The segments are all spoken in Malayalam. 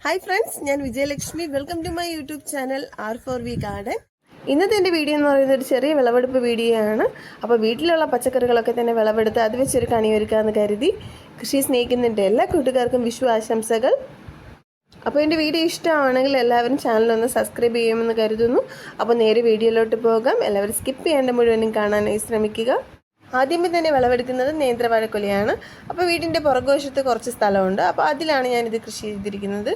ഹായ് ഫ്രണ്ട്സ്, ഞാൻ Vijayalakshmi. Welcome to my YouTube channel R4V garden. ഇന്നത്തെ എൻ്റെ വീഡിയോ എന്ന് പറയുന്നത് ഒരു ചെറിയ വിളവെടുപ്പ് വീഡിയോ ആണ്. അപ്പോൾ വീട്ടിലുള്ള പച്ചക്കറികളൊക്കെ തന്നെ വിളവെടുത്ത് അത് വെച്ചൊരു കണിയൊരുക്കാമെന്ന് കരുതി കൃഷി സ്നേഹിക്കുന്നുണ്ട് എല്ലാ കൂട്ടുകാർക്കും വിഷു ആശംസകൾ. അപ്പോൾ എൻ്റെ വീഡിയോ ഇഷ്ടമാണെങ്കിൽ എല്ലാവരും ചാനലൊന്ന് സബ്സ്ക്രൈബ് ചെയ്യുമെന്ന് കരുതുന്നു. അപ്പോൾ നേരെ വീഡിയോയിലോട്ട് പോകാം. എല്ലാവരും സ്കിപ്പ് ചെയ്യേണ്ട മുഴുവനും കാണാനായി ശ്രമിക്കുക. ആദ്യമേ തന്നെ വിളവെടുക്കുന്നത് നേന്ത്രവാഴക്കൊലയാണ്. അപ്പോൾ വീടിൻ്റെ പുറകുവശത്ത് കുറച്ച് സ്ഥലമുണ്ട്. അപ്പോൾ അതിലാണ് ഞാനിത് കൃഷി ചെയ്തിരിക്കുന്നത്.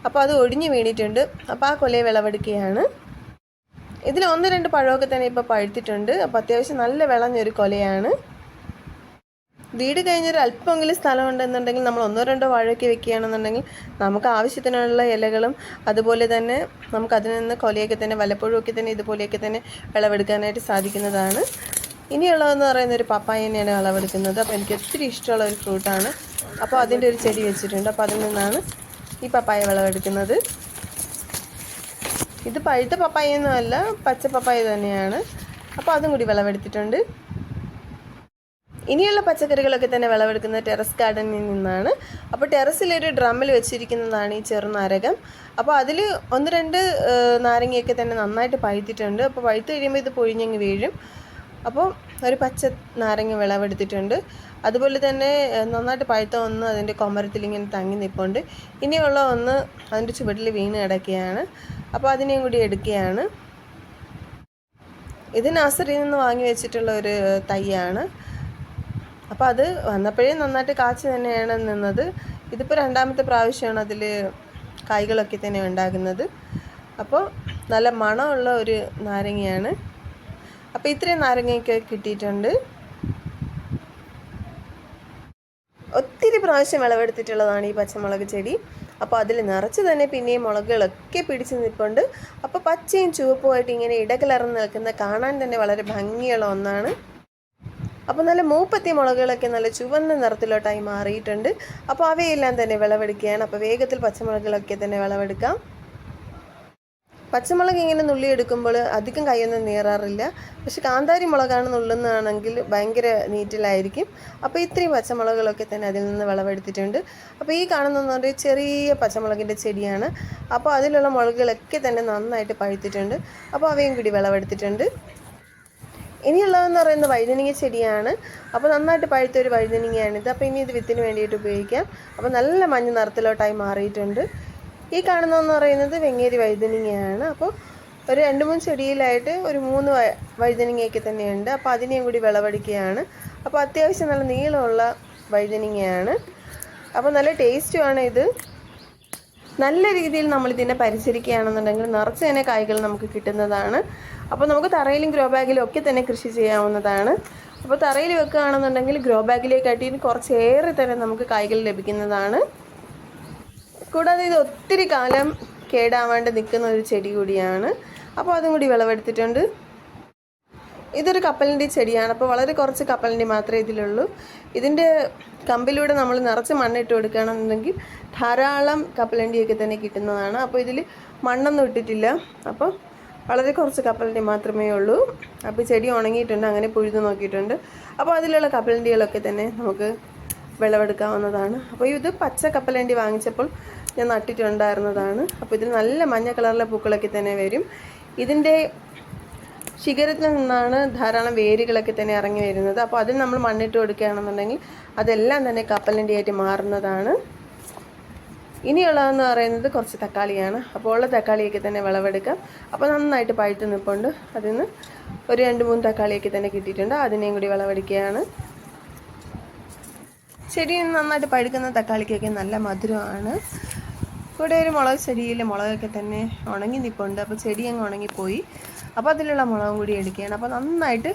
അപ്പോൾ അത് ഒടിഞ്ഞു വീണിട്ടുണ്ട്. അപ്പോൾ ആ കൊലയെ വിളവെടുക്കുകയാണ്. ഇതിൽ 1-2 പഴമൊക്കെ തന്നെ ഇപ്പോൾ പഴുത്തിട്ടുണ്ട്. അപ്പോൾ അത്യാവശ്യം നല്ല വിളഞ്ഞൊരു കൊലയാണ്. വീട് കഴിഞ്ഞൊരു അല്പമെങ്കിലും സ്ഥലമുണ്ടെന്നുണ്ടെങ്കിൽ നമ്മൾ 1-2 വാഴയൊക്കെ വെക്കുകയാണെന്നുണ്ടെങ്കിൽ നമുക്ക് ആവശ്യത്തിനുള്ള ഇലകളും അതുപോലെ തന്നെ നമുക്ക് അതിൽ നിന്ന് കൊലയൊക്കെ തന്നെ വല്ലപ്പോഴും ഒക്കെ തന്നെ ഇതുപോലെയൊക്കെ തന്നെ വിളവെടുക്കാനായിട്ട് സാധിക്കുന്നതാണ്. ഇനിയുള്ളതെന്ന് പറയുന്ന ഒരു പപ്പായ തന്നെയാണ് വിളവെടുക്കുന്നത്. അപ്പോൾ എനിക്ക് ഒത്തിരി ഇഷ്ടമുള്ള ഒരു ഫ്രൂട്ടാണ്. അപ്പോൾ അതിൻ്റെ ഒരു ചെടി വെച്ചിട്ടുണ്ട്. അപ്പോൾ അതിൽ നിന്നാണ് ഈ പപ്പായ വിളവെടുക്കുന്നത്. ഇത് പഴുത്ത പപ്പായൊന്നുമല്ല, പച്ച പപ്പായ തന്നെയാണ്. അപ്പോൾ അതും കൂടി വിളവെടുത്തിട്ടുണ്ട്. ഇനിയുള്ള പച്ചക്കറികളൊക്കെ തന്നെ വിളവെടുക്കുന്നത് ടെറസ് ഗാർഡനിൽ നിന്നാണ്. അപ്പോൾ ടെറസിലൊരു ഡ്രമ്മിൽ വെച്ചിരിക്കുന്നതാണ് ഈ ചെറുനാരകം. അപ്പോൾ അതിൽ 1-2 നാരങ്ങയൊക്കെ തന്നെ നന്നായിട്ട് പഴുത്തിട്ടുണ്ട്. അപ്പോൾ പഴുത്ത് കഴിയുമ്പോൾ ഇത് പൊഴിഞ്ഞങ്ങ് വീഴും. അപ്പോൾ ഒരു പച്ച നാരങ്ങ വിളവെടുത്തിട്ടുണ്ട്. അതുപോലെ തന്നെ നന്നായിട്ട് പഴുത്ത ഒന്ന് അതിൻ്റെ കൊമരത്തിൽ ഇങ്ങനെ തങ്ങി നിൽപ്പുണ്ട്. ഇനിയുള്ള ഒന്ന് അതിൻ്റെ ചുവട്ടിൽ വീണ് കിടക്കുകയാണ്. അപ്പോൾ അതിനെയും കൂടി എടുക്കുകയാണ്. ഇത് നഴ്സറിയിൽ നിന്ന് വാങ്ങി വെച്ചിട്ടുള്ള ഒരു തൈയാണ്. അപ്പോൾ അത് വന്നപ്പോഴേ നന്നായിട്ട് കാച്ച് തന്നെയാണ് നിന്നത്. ഇതിപ്പോൾ 2ാമത്തെ പ്രാവശ്യമാണ് അതിൽ കായ്കളൊക്കെ തന്നെ ഉണ്ടാകുന്നത്. അപ്പോൾ നല്ല മണമുള്ള ഒരു നാരങ്ങയാണ്. അപ്പോൾ ഇത്രയും നാരങ്ങയൊക്കെ കിട്ടിയിട്ടുണ്ട്. ഒത്തിരി പ്രാവശ്യം വിളവെടുത്തിട്ടുള്ളതാണ് ഈ പച്ചമുളക് ചെടി. അപ്പോൾ അതിൽ നിറച്ച് തന്നെ പിന്നെയും മുളകുകളൊക്കെ പിടിച്ച് നിൽപ്പുണ്ട്. അപ്പോൾ പച്ചയും ചുവപ്പുമായിട്ട് ഇങ്ങനെ ഇടകലർന്ന് നിൽക്കുന്ന കാണാൻ തന്നെ വളരെ ഭംഗിയുള്ള ഒന്നാണ്. അപ്പോൾ നല്ല മൂപ്പത്തിയ മുളകുകളൊക്കെ നല്ല ചുവന്ന നിറത്തിലോട്ടായി മാറിയിട്ടുണ്ട്. അപ്പോൾ അവയെല്ലാം തന്നെ വിളവെടുക്കുകയാണ്. അപ്പോൾ വേഗത്തിൽ പച്ചമുളകുകളൊക്കെ തന്നെ വിളവെടുക്കാം. പച്ചമുളക് ഇങ്ങനെ നുള്ളിയെടുക്കുമ്പോൾ അധികം കൈയൊന്നും നീറാറില്ല. പക്ഷെ കാന്താരി മുളകാണ് നുള്ളുന്നതാണെങ്കിൽ ഭയങ്കര നീറ്റിലായിരിക്കും. അപ്പോൾ ഇത്രയും പച്ചമുളകുകളൊക്കെ തന്നെ അതിൽ നിന്ന് വിളവെടുത്തിട്ടുണ്ട്. അപ്പോൾ ഈ കാണുന്നതെന്ന് പറഞ്ഞാൽ ചെറിയ പച്ചമുളകിൻ്റെ ചെടിയാണ്. അപ്പോൾ അതിലുള്ള മുളകുകളൊക്കെ തന്നെ നന്നായിട്ട് പഴുത്തിട്ടുണ്ട്. അപ്പോൾ അവയും കൂടി വിളവെടുത്തിട്ടുണ്ട്. ഇനിയുള്ളതെന്ന് പറയുന്നത് വഴുതനങ്ങ ചെടിയാണ്. അപ്പോൾ നന്നായിട്ട് പഴുത്തൊരു വഴുതനങ്ങയാണിത്. അപ്പോൾ ഇനി ഇത് വിത്തിന് വേണ്ടിയിട്ട് ഉപയോഗിക്കാം. അപ്പോൾ നല്ല മഞ്ഞ നിറത്തിലോട്ടായി മാറിയിട്ടുണ്ട്. ഈ കാണുന്നതെന്ന് പറയുന്നത് വെങ്ങേരി വഴുതനങ്ങയാണ്. അപ്പോൾ ഒരു 2-3 ചെടിയിലായിട്ട് ഒരു 3 വഴുതനങ്ങയൊക്കെ തന്നെയുണ്ട്. അപ്പോൾ അതിനെയും കൂടി വിളവെടുക്കുകയാണ്. അപ്പോൾ അത്യാവശ്യം നല്ല നീളമുള്ള വഴുതനങ്ങയാണ്. അപ്പോൾ നല്ല ടേസ്റ്റുമാണ് ഇത്. നല്ല രീതിയിൽ നമ്മളിതിനെ പരിചരിക്കുകയാണെന്നുണ്ടെങ്കിൽ നിറച്ച് തന്നെ കായ്കൾ നമുക്ക് കിട്ടുന്നതാണ്. അപ്പോൾ നമുക്ക് തറയിലും ഗ്രോ ബാഗിലും ഒക്കെ തന്നെ കൃഷി ചെയ്യാവുന്നതാണ്. അപ്പോൾ തറയിൽ വെക്കുകയാണെന്നുണ്ടെങ്കിൽ ഗ്രോ ബാഗിലേക്കാട്ടി കുറച്ചേറെ തന്നെ നമുക്ക് കായ്കൾ ലഭിക്കുന്നതാണ്. കൂടാതെ ഇത് ഒത്തിരി കാലം കേടാവാണ്ട് നിൽക്കുന്ന ഒരു ചെടി കൂടിയാണ്. അപ്പോൾ അതും കൂടി വിളവെടുത്തിട്ടുണ്ട്. ഇതൊരു കപ്പലിൻ്റെ ചെടിയാണ്. അപ്പോൾ വളരെ കുറച്ച് കപ്പലിൻ്റെ മാത്രമേ ഇതിലുള്ളൂ. ഇതിൻ്റെ കമ്പിലൂടെ നമ്മൾ നിറച്ച് മണ്ണിട്ട് കൊടുക്കുകയാണെന്നുണ്ടെങ്കിൽ ധാരാളം കപ്പലണ്ടിയൊക്കെ തന്നെ കിട്ടുന്നതാണ്. അപ്പോൾ ഇതിൽ മണ്ണൊന്നും ഇട്ടിട്ടില്ല. അപ്പോൾ വളരെ കുറച്ച് കപ്പലണ്ടി മാത്രമേ ഉള്ളൂ. അപ്പോൾ ചെടി ഉണങ്ങിയിട്ടുണ്ട്, അങ്ങനെ പുഴുതു നോക്കിയിട്ടുണ്ട്. അപ്പോൾ അതിലുള്ള കപ്പലണ്ടികളൊക്കെ തന്നെ നമുക്ക് വിളവെടുക്കാവുന്നതാണ്. അപ്പോൾ ഇത് പച്ച കപ്പലണ്ടി വാങ്ങിച്ചപ്പോൾ ഞാൻ നട്ടിട്ടുണ്ടായിരുന്നതാണ്. അപ്പോൾ ഇതിൽ നല്ല മഞ്ഞ കളറിലെ പൂക്കളൊക്കെ തന്നെ വരും. ഇതിൻ്റെ ശിഖരത്തിൽ നിന്നാണ് ധാരാളം വേരുകളൊക്കെ തന്നെ ഇറങ്ങി വരുന്നത്. അപ്പോൾ അതിൽ നമ്മൾ മണ്ണിട്ട് കൊടുക്കുകയാണെന്നുണ്ടെങ്കിൽ അതെല്ലാം തന്നെ കപ്പലണ്ടിയായിട്ട് മാറുന്നതാണ്. ഇനിയുള്ളതെന്ന് പറയുന്നത് കുറച്ച് തക്കാളിയാണ്. അപ്പോൾ ഉള്ള തക്കാളിയൊക്കെ തന്നെ വിളവെടുക്കാം. അപ്പോൾ നന്നായിട്ട് പഴുത്ത് നിൽപ്പുണ്ട്. അതിൽ നിന്ന് ഒരു 2-3 തക്കാളിയൊക്കെ തന്നെ കിട്ടിയിട്ടുണ്ട്. അതിനെയും കൂടി വിളവെടുക്കുകയാണ്. ചെടിയിൽ നിന്ന് നന്നായിട്ട് പഴുക്കുന്ന തക്കാളിക്കൊക്കെ നല്ല മധുരമാണ്. കൂടെ ഒരു മുളക് ചെടിയിൽ മുളകൊക്കെ തന്നെ ഉണങ്ങി നിൽപ്പുണ്ട്. അപ്പോൾ ചെടി അങ്ങ് ഉണങ്ങിപ്പോയി. അപ്പോൾ അതിലുള്ള മുളകും കൂടി എടുക്കുകയാണ്. അപ്പോൾ നന്നായിട്ട്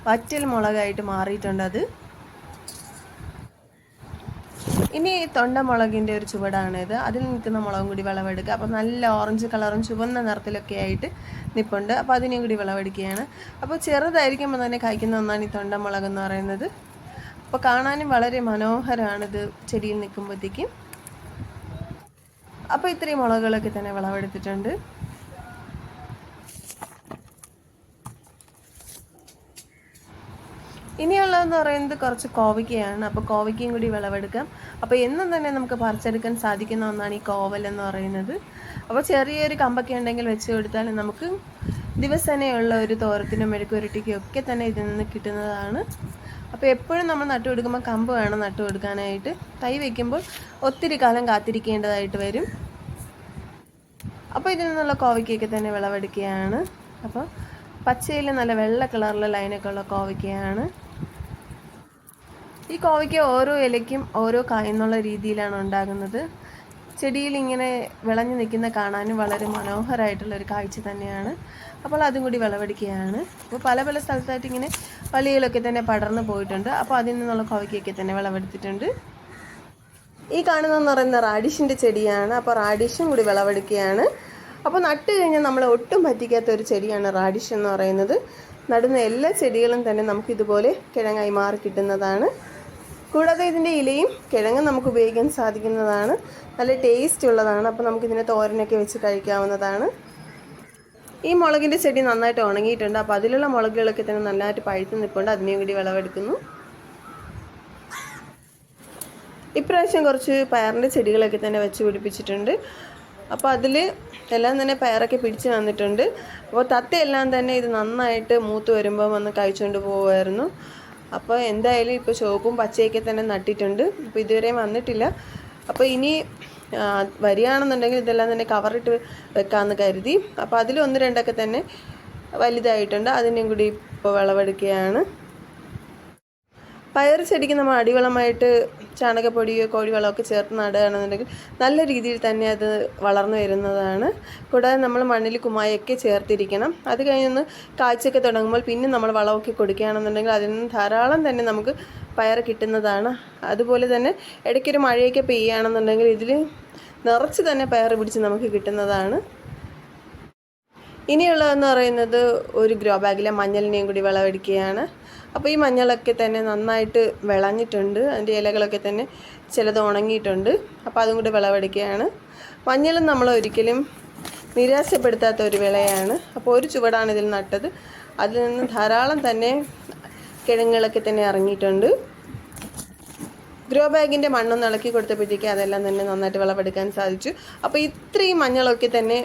വറ്റൽ മുളകായിട്ട് മാറിയിട്ടുണ്ട് അത്. ഇനി തൊണ്ടമുളകിൻ്റെ ഒരു ചുവടാണിത്. അതിൽ നിൽക്കുന്ന മുളകും കൂടി വിളവെടുക്കുക. അപ്പോൾ നല്ല ഓറഞ്ച് കളറും ചുവന്ന നിറത്തിലൊക്കെ ആയിട്ട് നിൽപ്പുണ്ട്. അപ്പോൾ അതിനെയും കൂടി വിളവെടുക്കുകയാണ്. അപ്പോൾ ചെറുതായിരിക്കുമ്പോൾ തന്നെ കഴിക്കുന്ന ഒന്നാണ് ഈ തൊണ്ടമുളക് എന്ന് പറയുന്നത്. അപ്പോൾ കാണാനും വളരെ മനോഹരമാണിത് ചെടിയിൽ നിൽക്കുമ്പോഴത്തേക്കും. അപ്പോൾ ഇത്രയും മുളകുകളൊക്കെ തന്നെ വിളവെടുത്തിട്ടുണ്ട്. ഇനിയുള്ളതെന്ന് പറയുന്നത് കുറച്ച് കോവയ്ക്കയാണ്. അപ്പോൾ കോവയ്ക്കയും കൂടി വിളവെടുക്കാം. അപ്പോൾ എന്നും തന്നെ നമുക്ക് പറിച്ചെടുക്കാൻ സാധിക്കുന്ന ഒന്നാണ് ഈ കോവൽ എന്ന് പറയുന്നത്. അപ്പോൾ ചെറിയൊരു കമ്പൊക്കെ ഉണ്ടെങ്കിൽ വെച്ച് കൊടുത്താൽ നമുക്ക് ദിവസേനയുള്ള ഒരു തോരത്തിനും മെഴുക്കുരട്ടിക്കും ഒക്കെ തന്നെ ഇതിൽ നിന്ന് കിട്ടുന്നതാണ്. അപ്പോൾ എപ്പോഴും നമ്മൾ നട്ടു കൊടുക്കുമ്പോൾ കമ്പ് വേണം നട്ടു കൊടുക്കാനായിട്ട്. തൈ വയ്ക്കുമ്പോൾ ഒത്തിരി കാലം കാത്തിരിക്കേണ്ടതായിട്ട് വരും. അപ്പോൾ ഇതിൽ നിന്നുള്ള കോവയ്ക്കൊക്കെ തന്നെ വിളവെടുക്കുകയാണ്. അപ്പോൾ പച്ചയിൽ നല്ല വെള്ള കളറിലെ ലൈനൊക്കെ ഉള്ള കോവയ്ക്കയാണ്. ഈ കോവയ്ക്ക ഓരോ ഇലയ്ക്കും ഓരോ കായ എന്നുള്ള രീതിയിലാണ് ഉണ്ടാകുന്നത്. ചെടിയിൽ ഇങ്ങനെ വിളഞ്ഞു നിൽക്കുന്ന കാണാനും വളരെ മനോഹരമായിട്ടുള്ളൊരു കാഴ്ച തന്നെയാണ്. അപ്പോൾ അതും കൂടി വിളവെടുക്കുകയാണ്. അപ്പോൾ പല പല സ്ഥലത്തായിട്ട് ഇങ്ങനെ വള്ളികളൊക്കെ തന്നെ പടർന്നു പോയിട്ടുണ്ട്. അപ്പോൾ അതിൽ നിന്നുള്ള കോവയ്ക്കൊക്കെ തന്നെ വിളവെടുത്തിട്ടുണ്ട്. ഈ കാണുന്നതെന്ന് പറയുന്ന റാഡിഷിൻ്റെ ചെടിയാണ്. അപ്പോൾ റാഡിഷും കൂടി വിളവെടുക്കുകയാണ്. അപ്പോൾ നട്ട് കഴിഞ്ഞാൽ നമ്മൾ ഒട്ടും പറ്റിക്കാത്ത ഒരു ചെടിയാണ് റാഡിഷ് എന്ന് പറയുന്നത്. നടുന്ന എല്ലാ ചെടികളും തന്നെ നമുക്കിതുപോലെ കിഴങ്ങായി മാറി കിട്ടുന്നതാണ്. കൂടാതെ ഇതിൻ്റെ ഇലയും കിഴങ്ങും നമുക്ക് ഉപയോഗിക്കാൻ സാധിക്കുന്നതാണ്. നല്ല ടേസ്റ്റ് ഉള്ളതാണ്. അപ്പോൾ നമുക്കിതിനെ തോരനൊക്കെ വെച്ച് കഴിക്കാവുന്നതാണ്. ഈ മുളകിൻ്റെ ചെടി നന്നായിട്ട് ഉണങ്ങിയിട്ടുണ്ട്. അപ്പോൾ അതിലുള്ള മുളകുകളൊക്കെ തന്നെ നന്നായിട്ട് പഴുത്ത് നിൽപ്പുണ്ട്. അതിനെയും കൂടി വിളവെടുക്കുന്നു. ഇപ്രാവശ്യം കുറച്ച് പയറിൻ്റെ ചെടികളൊക്കെ തന്നെ വെച്ച് പിടിപ്പിച്ചിട്ടുണ്ട്. അപ്പോൾ അതിൽ എല്ലാം തന്നെ പയറൊക്കെ പിടിച്ച് വന്നിട്ടുണ്ട്. അപ്പോൾ തത്തയെല്ലാം തന്നെ ഇത് നന്നായിട്ട് മൂത്ത് വരുമ്പോൾ വന്ന് കഴിച്ചുകൊണ്ട് പോകുമായിരുന്നു. അപ്പോൾ എന്തായാലും ഇപ്പോൾ ചുവപ്പും പച്ചയൊക്കെ തന്നെ നട്ടിട്ടുണ്ട്. അപ്പോൾ ഇതുവരെയും വന്നിട്ടില്ല. അപ്പോൾ ഇനി വരികയാണെന്നുണ്ടെങ്കിൽ ഇതെല്ലാം തന്നെ കവറിട്ട് വെക്കാമെന്ന് കരുതി. അപ്പോൾ അതിൽ ഒന്ന് രണ്ടൊക്കെ തന്നെ വലുതായിട്ടുണ്ട്. അതിനെയും കൂടി ഇപ്പോൾ വിളവെടുക്കുകയാണ്. പയർ ചെടിക്ക് നമ്മൾ അടിവളമായിട്ട് ചാണകപ്പൊടിയോ കോഴിവളമൊക്കെ ചേർത്ത് നടുകയാണെന്നുണ്ടെങ്കിൽ നല്ല രീതിയിൽ തന്നെ അത് വളർന്നു വരുന്നതാണ്. കൂടാതെ നമ്മൾ മണ്ണിൽ കുമ്മായൊക്കെ ചേർത്തിരിക്കണം. അത് കഴിഞ്ഞൊന്ന് കാഴ്ചയൊക്കെ തുടങ്ങുമ്പോൾ പിന്നെ നമ്മൾ വളമൊക്കെ കൊടുക്കുകയാണെന്നുണ്ടെങ്കിൽ അതിൽ നിന്ന് ധാരാളം തന്നെ നമുക്ക് പയർ കിട്ടുന്നതാണ്. അതുപോലെ തന്നെ ഇടയ്ക്കൊരു മഴയൊക്കെ പെയ്യുകയാണെന്നുണ്ടെങ്കിൽ ഇതിൽ നിറച്ച് തന്നെ പയർ പിടിച്ച് നമുക്ക് കിട്ടുന്നതാണ്. ഇനിയുള്ളതെന്ന് പറയുന്നത് ഒരു ഗ്രോ ബാഗിലെ മഞ്ഞളിനെയും കൂടി വിളവെടുക്കുകയാണ്. അപ്പോൾ ഈ മഞ്ഞളൊക്കെ തന്നെ നന്നായിട്ട് വിളഞ്ഞിട്ടുണ്ട്. അതിൻ്റെ ഇലകളൊക്കെ തന്നെ ചിലത് ഉണങ്ങിയിട്ടുണ്ട്. അപ്പോൾ അതും കൂടി വിളവെടുക്കുകയാണ്. മഞ്ഞളും നമ്മൾ ഒരിക്കലും നിരാശപ്പെടുത്താത്ത ഒരു വിളയാണ്. അപ്പോൾ ഒരു ചുവടാണ് ഇതിൽ നട്ടത്. അതിൽ നിന്ന് ധാരാളം തന്നെ കിഴങ്ങുകളൊക്കെ തന്നെ ഇറങ്ങിയിട്ടുണ്ട്. ഗ്രോ ബാഗിൻ്റെ മണ്ണൊന്ന് ഇളക്കി കൊടുത്തപ്പോഴത്തേക്ക് അതെല്ലാം തന്നെ നന്നായിട്ട് വിളവെടുക്കാൻ സാധിച്ചു. അപ്പോൾ ഇത്രയും മഞ്ഞളൊക്കെ തന്നെ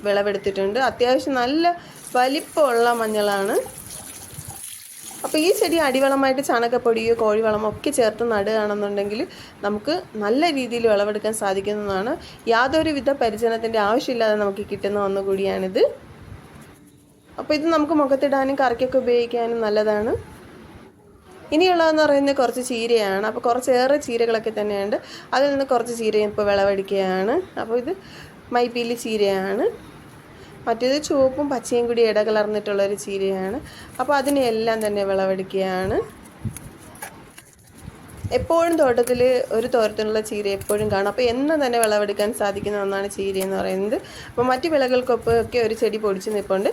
വിളവെടുത്തിട്ടുണ്ട്. അത്യാവശ്യം നല്ല വലിപ്പമുള്ള മഞ്ഞളാണ്. അപ്പോൾ ഈ ചെടി അടിവളമായിട്ട് ചാണകപ്പൊടിയോ കോഴിവളമോ ഒക്കെ ചേർത്ത് നടുകയാണെന്നുണ്ടെങ്കിൽ നമുക്ക് നല്ല രീതിയിൽ വിളവെടുക്കാൻ സാധിക്കുന്നതാണ്. യാതൊരുവിധ പരിചരണത്തിൻ്റെ ആവശ്യമില്ലാതെ നമുക്ക് കിട്ടുന്ന ഒന്നുകൂടിയാണിത്. അപ്പോൾ ഇത് നമുക്ക് മുഖത്തിടാനും കറിക്കൊക്കെ ഉപയോഗിക്കാനും നല്ലതാണ്. ഇനിയുള്ളതെന്ന് പറയുന്നത് കുറച്ച് ചീരയാണ്. അപ്പോൾ കുറച്ചേറെ ചീരകളൊക്കെ തന്നെയുണ്ട്. അതിൽ നിന്ന് കുറച്ച് ചീരയും ഇപ്പോൾ വിളവെടുക്കുകയാണ്. അപ്പോൾ ഇത് മൈപ്പീലി ചീരയാണ്. മറ്റേത് ചുവപ്പും പച്ചയും കൂടി ഇടകലർന്നിട്ടുള്ളൊരു ചീരയാണ്. അപ്പോൾ അതിനെല്ലാം തന്നെ വിളവെടുക്കുകയാണ്. എപ്പോഴും തോട്ടത്തിൽ ഒരു തോരത്തിനുള്ള ചീര എപ്പോഴും കാണും. അപ്പോൾ എന്നും തന്നെ വിളവെടുക്കാൻ സാധിക്കുന്ന ഒന്നാണ് ചീര എന്ന് പറയുന്നത്. അപ്പോൾ മറ്റു വിളകൾക്കൊക്കെ ഒരു ചെടി പൊടിച്ച് നിൽപ്പുണ്ട്.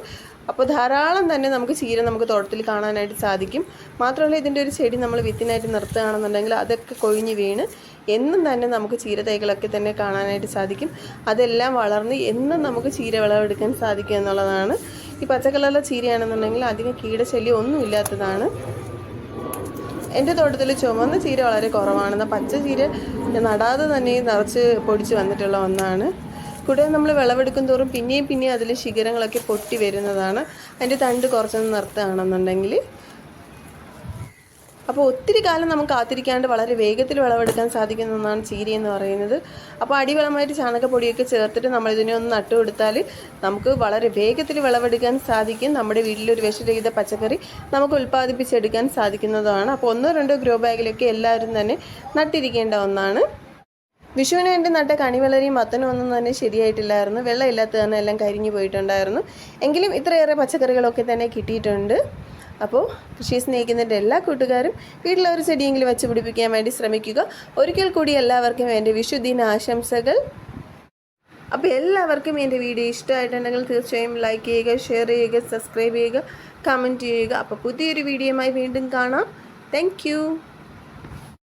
അപ്പോൾ ധാരാളം തന്നെ നമുക്ക് ചീര നമുക്ക് തോട്ടത്തിൽ കാണാനായിട്ട് സാധിക്കും. മാത്രമല്ല ഇതിൻ്റെ ഒരു ചെടി നമ്മൾ വിത്തിനായിട്ട് നിർത്തുകയാണെന്നുണ്ടെങ്കിൽ അതൊക്കെ കൊഴിഞ്ഞ് വീണ് എന്നും തന്നെ നമുക്ക് ചീര തൈകളൊക്കെ തന്നെ കാണാനായിട്ട് സാധിക്കും. അതെല്ലാം വളർന്ന് എന്നും നമുക്ക് ചീര വിളവെടുക്കാൻ സാധിക്കും എന്നുള്ളതാണ്. ഈ പച്ചക്കളറിലെ ചീരയാണെന്നുണ്ടെങ്കിൽ അധികം കീടശല്യം ഒന്നും ഇല്ലാത്തതാണ്. എൻ്റെ തോട്ടത്തിൽ ചുമന്ന ചീര വളരെ കുറവാണ്. പച്ച ചീര നടാതെ തന്നെ നിറച്ച് പൊടിച്ച് വന്നിട്ടുള്ള ഒന്നാണ്. കൂടാതെ നമ്മൾ വിളവെടുക്കും തോറും പിന്നെയും അതിൽ ശിഖരങ്ങളൊക്കെ പൊട്ടി വരുന്നതാണ്. അതിൻ്റെ തണ്ട് കുറച്ചൊന്ന് നിർത്തുകയാണെന്നുണ്ടെങ്കിൽ. അപ്പോൾ ഒത്തിരി കാലം നമുക്ക് കാത്തിരിക്കാണ്ട് വളരെ വേഗത്തിൽ വിളവെടുക്കാൻ സാധിക്കുന്ന ഒന്നാണ് ചീര എന്ന് പറയുന്നത്. അപ്പോൾ അടിവളമായിട്ട് ചാണകപ്പൊടിയൊക്കെ ചേർത്തിട്ട് നമ്മളിതിനെ ഒന്ന് നട്ടു കൊടുത്താൽ നമുക്ക് വളരെ വേഗത്തിൽ വിളവെടുക്കാൻ സാധിക്കും. നമ്മുടെ വീട്ടിലൊരു വിഷരഹിത പച്ചക്കറി നമുക്ക് ഉൽപ്പാദിപ്പിച്ചെടുക്കാൻ സാധിക്കുന്നതാണ്. അപ്പോൾ 1-2 ഗ്രോ ബാഗിലൊക്കെ എല്ലാവരും തന്നെ നട്ടിരിക്കേണ്ട ഒന്നാണ്. വിഷുവിന് വേണ്ടി നട്ട കണിവളരിയും മത്തനും ഒന്നും തന്നെ ശരിയായിട്ടില്ലായിരുന്നു. വെള്ളമില്ലാത്ത തന്നെ എല്ലാം കരിഞ്ഞു പോയിട്ടുണ്ടായിരുന്നു. എങ്കിലും ഇത്രയേറെ പച്ചക്കറികളൊക്കെ തന്നെ കിട്ടിയിട്ടുണ്ട്. അപ്പോൾ കൃഷിയെ സ്നേഹിക്കുന്നതിൻ്റെ എല്ലാ കൂട്ടുകാരും വീട്ടിലൊരു ചെടിയെങ്കിലും വെച്ച് പിടിപ്പിക്കാൻ വേണ്ടി ശ്രമിക്കുക. ഒരിക്കൽ കൂടി എല്ലാവർക്കും എൻ്റെ വിഷുദിന ആശംസകൾ. അപ്പോൾ എല്ലാവർക്കും എൻ്റെ വീഡിയോ ഇഷ്ടമായിട്ടുണ്ടെങ്കിൽ തീർച്ചയായും ലൈക്ക് ചെയ്യുക, ഷെയർ ചെയ്യുക, സബ്സ്ക്രൈബ് ചെയ്യുക, കമൻറ്റ് ചെയ്യുക. അപ്പോൾ പുതിയൊരു വീഡിയോയുമായി വീണ്ടും കാണാം. താങ്ക്